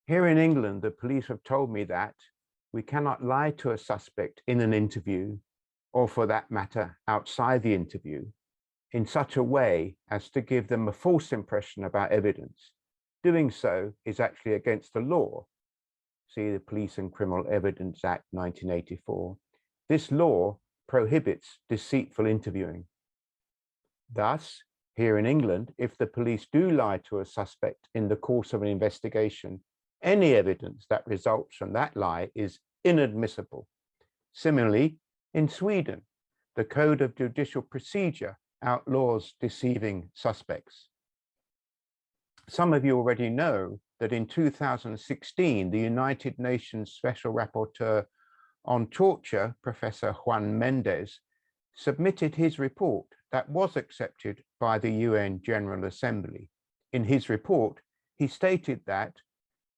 Here in England, the police have told me that we cannot lie to a suspect in an interview, or for that matter, outside the interview, in such a way as to give them a false impression about evidence. Doing so is actually against the law. See the Police and Criminal Evidence Act 1984. This law prohibits deceitful interviewing. Thus, here in England, if the police do lie to a suspect in the course of an investigation, any evidence that results from that lie is inadmissible. Similarly, in Sweden, the Code of Judicial Procedure outlaws deceiving suspects. Some of you already know that in 2016, the United Nations Special Rapporteur on Torture, Professor Juan Mendez, submitted his report that was accepted by the UN General Assembly. In his report, he stated that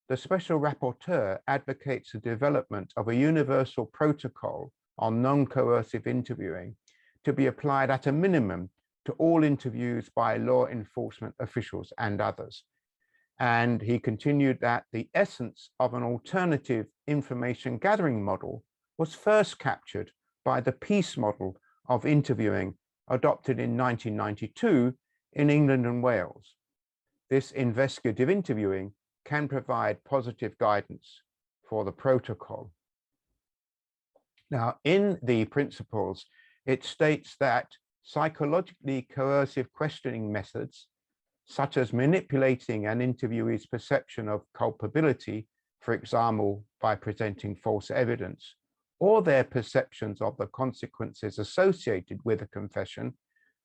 the Special Rapporteur advocates the development of a universal protocol on non-coercive interviewing to be applied at a minimum to all interviews by law enforcement officials and others. And he continued that the essence of an alternative information gathering model was first captured by the peace model of interviewing adopted in 1992 in England and Wales. This investigative interviewing can provide positive guidance for the protocol. Now, in the principles, it states that psychologically coercive questioning methods, such as manipulating an interviewee's perception of culpability, for example, by presenting false evidence, or their perceptions of the consequences associated with a confession,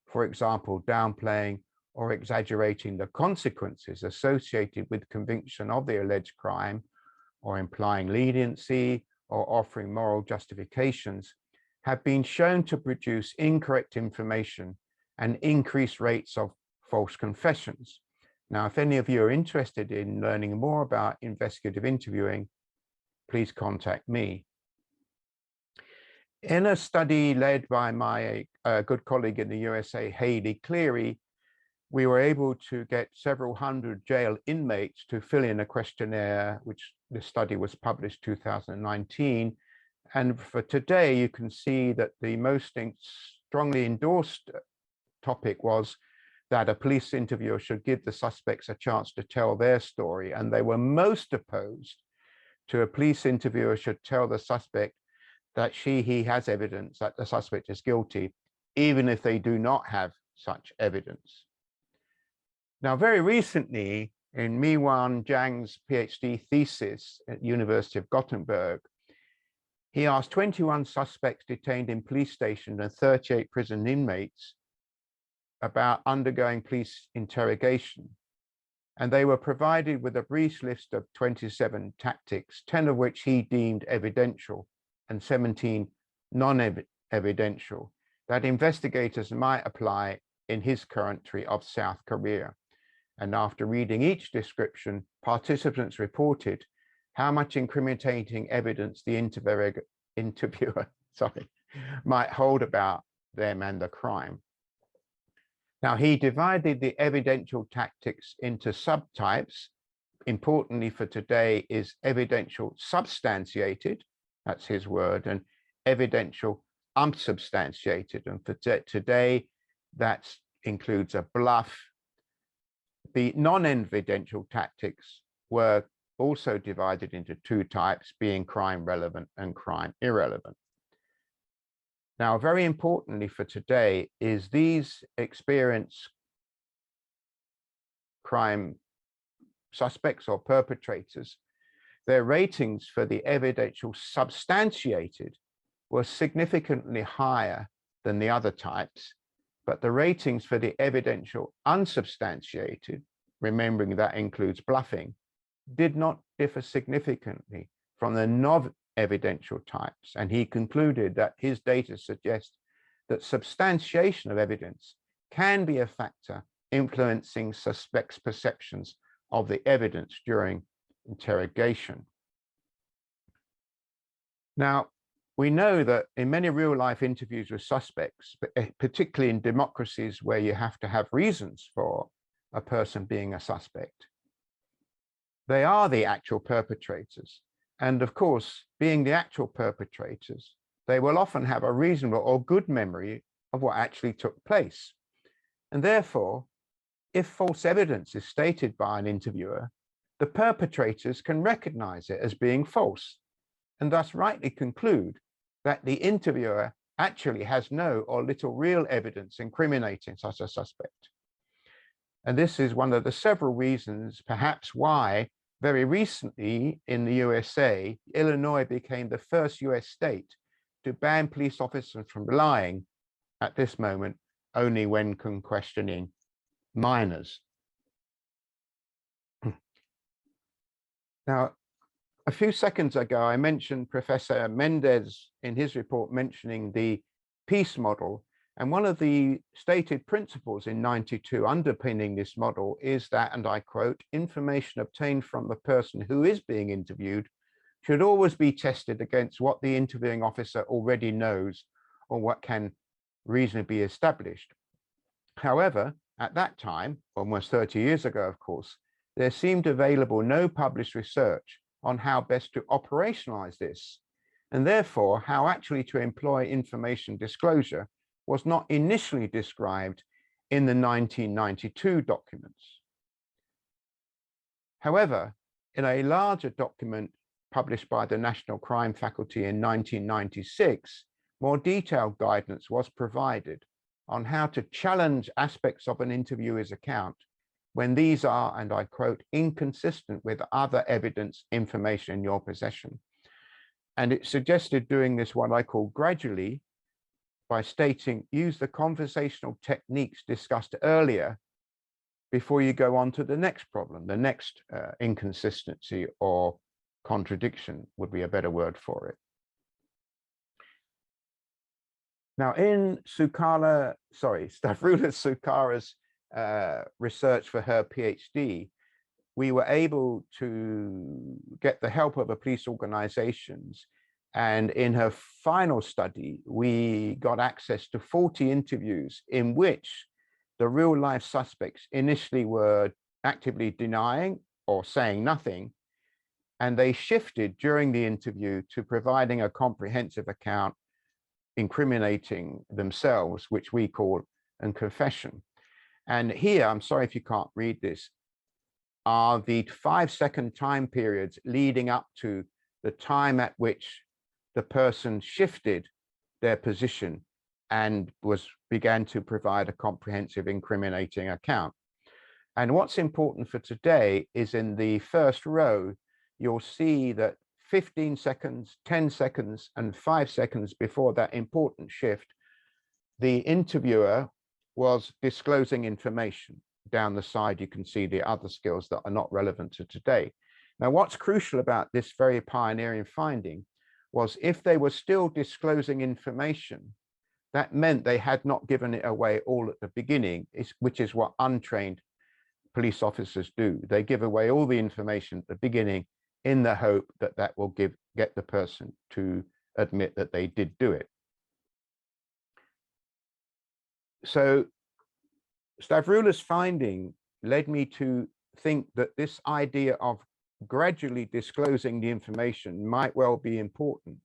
for example, downplaying or exaggerating the consequences associated with conviction of the alleged crime, or implying leniency or offering moral justifications, have been shown to produce incorrect information and increased rates of false confessions. Now, if any of you are interested in learning more about investigative interviewing, please contact me. In a study led by my good colleague in the USA, Hayley Cleary, we were able to get several hundred jail inmates to fill in a questionnaire, which the study was published 2019. And for today, you can see that the most strongly endorsed topic was that a police interviewer should give the suspects a chance to tell their story. And they were most opposed to a police interviewer should tell the suspect that he has evidence that the suspect is guilty, even if they do not have such evidence. Now, very recently, in Mi-Wan Zhang's PhD thesis at University of Gothenburg, he asked 21 suspects detained in police stations and 38 prison inmates about undergoing police interrogation. And they were provided with a brief list of 27 tactics, 10 of which he deemed evidential and 17 non-evidential, that investigators might apply in his country of South Korea. And after reading each description, participants reported how much incriminating evidence the interviewer might hold about them and the crime. Now, he divided the evidential tactics into subtypes. Importantly for today is evidential substantiated, that's his word, and evidential unsubstantiated. And for today, that includes a bluff. The non-evidential tactics were also divided into two types, being crime relevant and crime irrelevant. Now, very importantly for today is these experienced crime suspects or perpetrators, their ratings for the evidential substantiated were significantly higher than the other types, but the ratings for the evidential unsubstantiated, remembering that includes bluffing, did not differ significantly from the non-evidential types. And he concluded that his data suggests that substantiation of evidence can be a factor influencing suspects' perceptions of the evidence during interrogation. Now, we know that in many real-life interviews with suspects, particularly in democracies where you have to have reasons for a person being a suspect, they are the actual perpetrators. And of course, being the actual perpetrators, they will often have a reasonable or good memory of what actually took place. And therefore, if false evidence is stated by an interviewer, the perpetrators can recognize it as being false and thus rightly conclude that the interviewer actually has no or little real evidence incriminating such a suspect. And this is one of the several reasons, perhaps, why very recently in the USA, Illinois became the first US state to ban police officers from lying at this moment only when questioning minors. Now, a few seconds ago, I mentioned Professor Mendez in his report mentioning the peace model. And one of the stated principles in 92 underpinning this model is that, and I quote, information obtained from the person who is being interviewed should always be tested against what the interviewing officer already knows or what can reasonably be established. However, at that time, almost 30 years ago, of course, there seemed available no published research on how best to operationalize this, and therefore how actually to employ information disclosure was not initially described in the 1992 documents. However, in a larger document published by the National Crime Faculty in 1996, more detailed guidance was provided on how to challenge aspects of an interviewer's account when these are, and I quote, inconsistent with other evidence information in your possession. And it suggested doing this what I call gradually by stating, use the conversational techniques discussed earlier before you go on to the next problem, the next inconsistency or contradiction would be a better word for it. Now in Stavroula Soukara's research for her PhD, we were able to get the help of the police organizations. And in her final study, we got access to 40 interviews in which the real life suspects initially were actively denying or saying nothing. And they shifted during the interview to providing a comprehensive account incriminating themselves, which we call a confession. And here, I'm sorry if you can't read this, are the 5-second time periods leading up to the time at which the person shifted their position and began to provide a comprehensive incriminating account. And what's important for today is in the first row, you'll see that 15 seconds, 10 seconds, and 5 seconds before that important shift, the interviewer was disclosing information. Down the side, you can see the other skills that are not relevant to today. Now, what's crucial about this very pioneering finding was if they were still disclosing information, that meant they had not given it away all at the beginning, which is what untrained police officers do. They give away all the information at the beginning in the hope that that will get the person to admit that they did do it. So Stavroula's finding led me to think that this idea of gradually disclosing the information might well be important.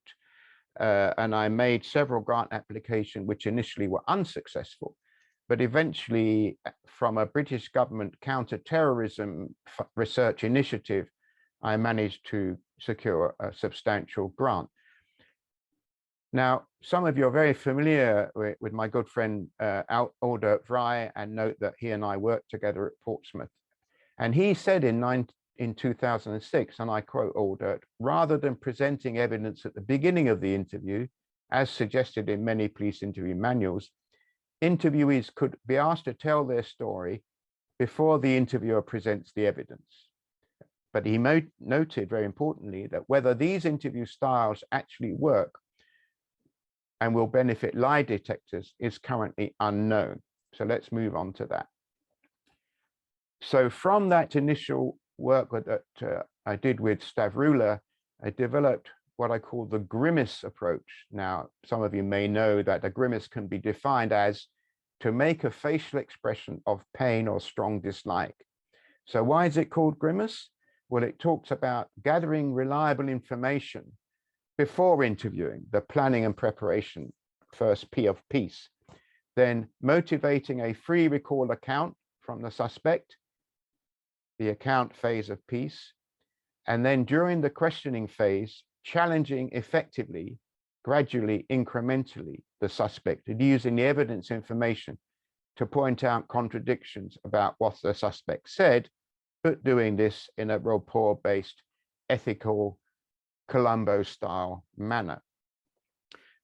And I made several grant applications which initially were unsuccessful, but eventually from a British government counter-terrorism research initiative, I managed to secure a substantial grant. Now, some of you are very familiar with my good friend Aldert Vrij, and note that he and I worked together at Portsmouth. And he said in 2006, and I quote Aldert, rather than presenting evidence at the beginning of the interview, as suggested in many police interview manuals, interviewees could be asked to tell their story before the interviewer presents the evidence. But he noted very importantly that whether these interview styles actually work and will benefit lie detectors is currently unknown. So let's move on to that. So from that initial work that I did with Stavroula, I developed what I call the Grimace approach. Now, some of you may know that a grimace can be defined as to make a facial expression of pain or strong dislike. So why is it called grimace? Well, it talks about gathering reliable information before interviewing, the planning and preparation, first P of peace, then motivating a free recall account from the suspect, the account phase of peace, and then during the questioning phase, challenging effectively, gradually, incrementally, the suspect, and using the evidence information to point out contradictions about what the suspect said, but doing this in a rapport-based, ethical, Columbo-style manner.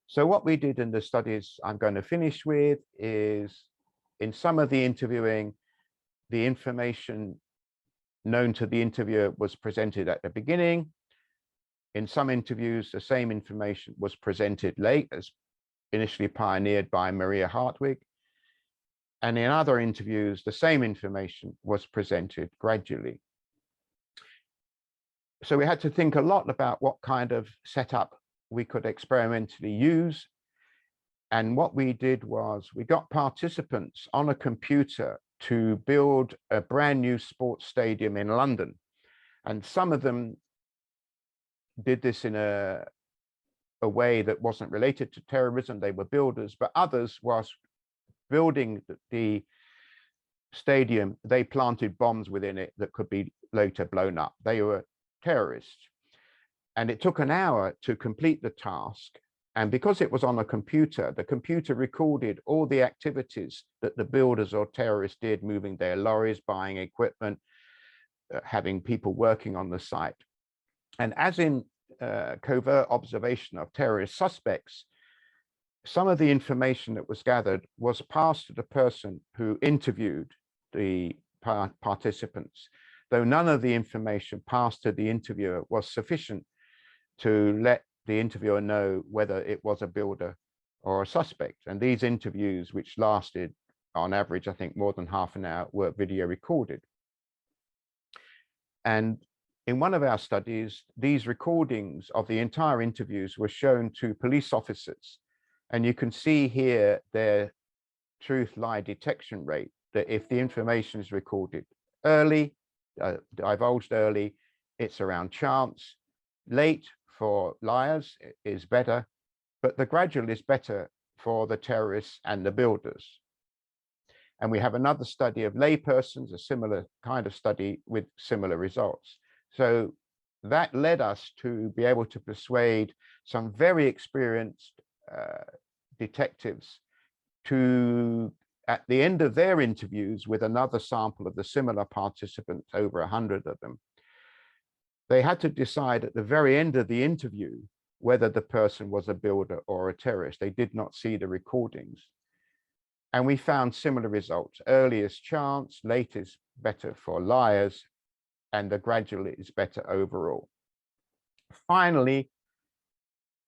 So what we did in the studies I'm going to finish with is, in some of the interviewing, the information known to the interviewer was presented at the beginning. In some interviews, the same information was presented late, as initially pioneered by Maria Hartwig. And in other interviews, the same information was presented gradually. So we had to think a lot about what kind of setup we could experimentally use. And what we did was we got participants on a computer to build a brand new sports stadium in London. And some of them did this in a way that wasn't related to terrorism. They were builders, but others, whilst building the stadium, they planted bombs within it that could be later blown up. They were terrorists. And it took an hour to complete the task. And because it was on a computer, the computer recorded all the activities that the builders or terrorists did, moving their lorries, buying equipment, having people working on the site. And as in covert observation of terrorist suspects, some of the information that was gathered was passed to the person who interviewed the participants, though none of the information passed to the interviewer was sufficient to let the interviewer know whether it was a builder or a suspect. And these interviews, which lasted on average, I think, more than half an hour, were video recorded. And in one of our studies, these recordings of the entire interviews were shown to police officers. And you can see here their truth-lie detection rate, that if the information is recorded early, divulged early, it's around chance. Late for liars is better, but the gradual is better for the terrorists and the builders. And we have another study of laypersons, a similar kind of study with similar results. So that led us to be able to persuade some very experienced detectives to, at the end of their interviews with another sample of the similar participants, over 100 of them, they had to decide at the very end of the interview whether the person was a builder or a terrorist. They did not see the recordings. And we found similar results. Early is chance, late is better for liars, and the gradual is better overall. Finally,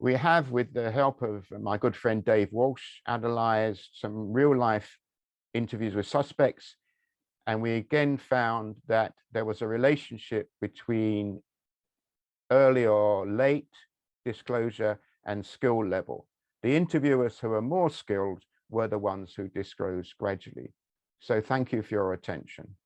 we have, with the help of my good friend Dave Walsh, analyzed some real-life interviews with suspects, and we again found that there was a relationship between early or late disclosure and skill level. The interviewers who are more skilled were the ones who disclosed gradually. So thank you for your attention.